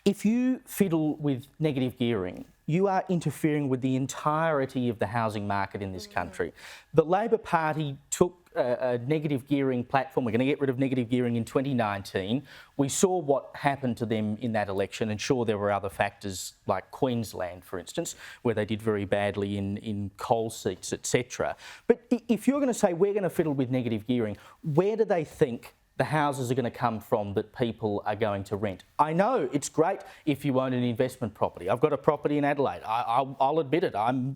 If you fiddle with negative gearing, you are interfering with the entirety of the housing market in this country. The Labor Party took a negative gearing platform. We're going to get rid of negative gearing in 2019. We saw what happened to them in that election, and sure, there were other factors like Queensland, for instance, where they did very badly in coal seats, etc. But if you're going to say we're going to fiddle with negative gearing, where do they think the houses are going to come from that people are going to rent? I know it's great if you own an investment property. I've got a property in Adelaide. I'll admit it. I'm,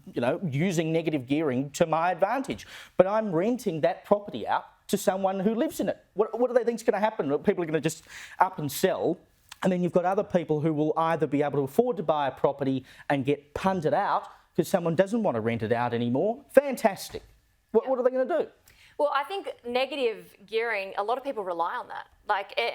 using negative gearing to my advantage, but I'm renting that property out to someone who lives in it. What do they think is going to happen? People are going to just up and sell. And then you've got other people who will either be able to afford to buy a property and get punted out because someone doesn't want to rent it out anymore. Fantastic. What are they going to do? Well, I think negative gearing, a lot of people rely on that.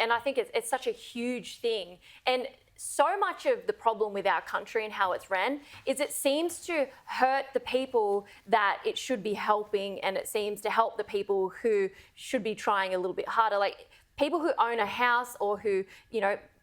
And I think it's such a huge thing. And so much of the problem with our country and how it's ran is it seems to hurt the people that it should be helping, and it seems to help the people who should be trying a little bit harder. Like people who own a house or who,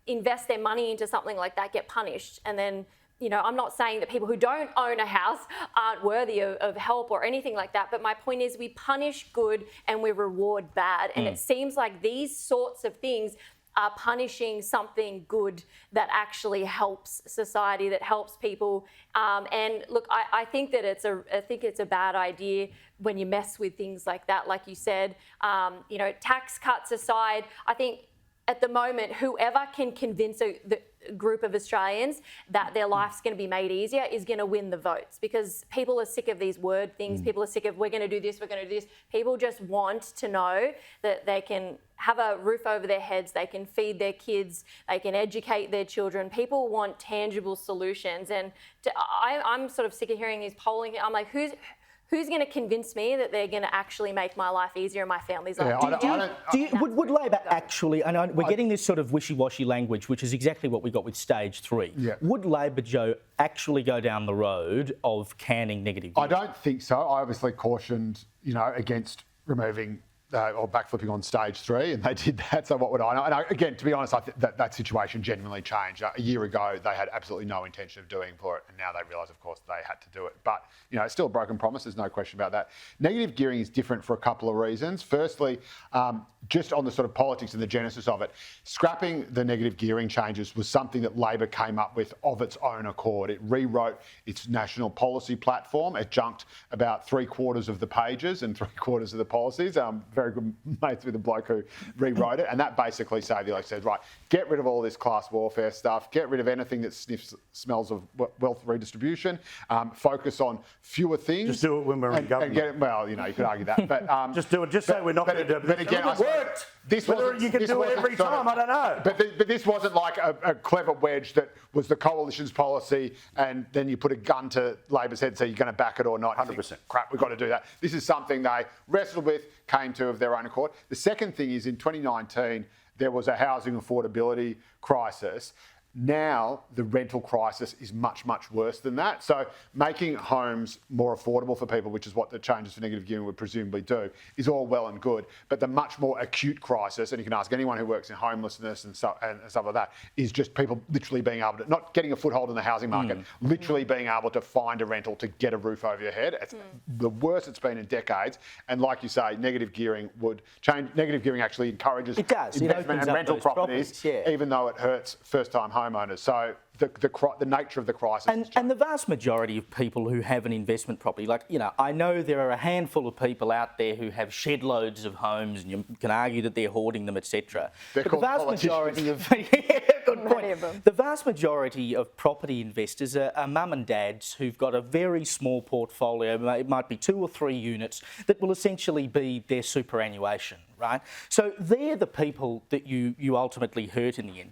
invest their money into something like that get punished, and then I'm not saying that people who don't own a house aren't worthy of help or anything like that, but my point is we punish good and we reward bad. And it seems like these sorts of things are punishing something good that actually helps society, that helps people. And look, I think that it's a bad idea when you mess with things like that. Like you said, tax cuts aside, I think at the moment, whoever can convince the group of Australians that their life's going to be made easier is going to win the votes, because people are sick of these word things. People are sick of, we're going to do this, we're going to do this. People just want to know that they can have a roof over their heads, they can feed their kids, they can educate their children. People want tangible solutions. And I'm sort of sick of hearing these polling. I'm like, who's going to convince me that they're going to actually make my life easier and my family's life easier? Would Labor actually, I know we're getting this sort of wishy-washy language, which is exactly what we got with stage 3. Yeah. Would Labor, Joe, actually go down the road of canning negative gearing? I don't think so. I obviously cautioned, against removing or backflipping on stage 3, and they did that. So what would I know? And again, to be honest, I think that situation genuinely changed. A year ago, they had absolutely no intention of doing for it, and now they realise, of course, they had to do it. But it's still a broken promise. There's no question about that. Negative gearing is different for a couple of reasons. Firstly, just on the sort of politics and the genesis of it, scrapping the negative gearing changes was something that Labor came up with of its own accord. It rewrote its national policy platform. It junked about 3/4 of the pages and 3/4 of the policies. Very good mates with the bloke who rewrote it, and that basically said, right, get rid of all this class warfare stuff, get rid of anything that smells of wealth redistribution, focus on fewer things. Just do it when we're in government. You could argue that, but just do it. Just say we're not going to do it. But again, it worked. Whether you can do it every time, I don't know. But this wasn't like a clever wedge that was the coalition's policy, and then you put a gun to Labor's head and say you're going to back it or not. 100%. Crap, we've got to do that. This is something they wrestled with, came to of their own accord. The second thing is in 2019, there was a housing affordability crisis. Now, the rental crisis is much, much worse than that. So making homes more affordable for people, which is what the changes for negative gearing would presumably do, is all well and good. But the much more acute crisis, and you can ask anyone who works in homelessness and stuff like that, is just people literally being able to, not getting a foothold in the housing market, literally being able to find a rental to get a roof over your head. It's the worst it's been in decades. And like you say, negative gearing would change. Negative gearing actually encourages investment and rental properties, even though it hurts first-time homeowners. So the nature of the crisis and the vast majority of people who have an investment property, I know there are a handful of people out there who have shed loads of homes, and you can argue that they're hoarding them, etc. But the vast majority of good point. The vast majority of property investors are mum and dads who've got a very small portfolio. It might be 2 or 3 units that will essentially be their superannuation. Right? So they're the people that you ultimately hurt in the end.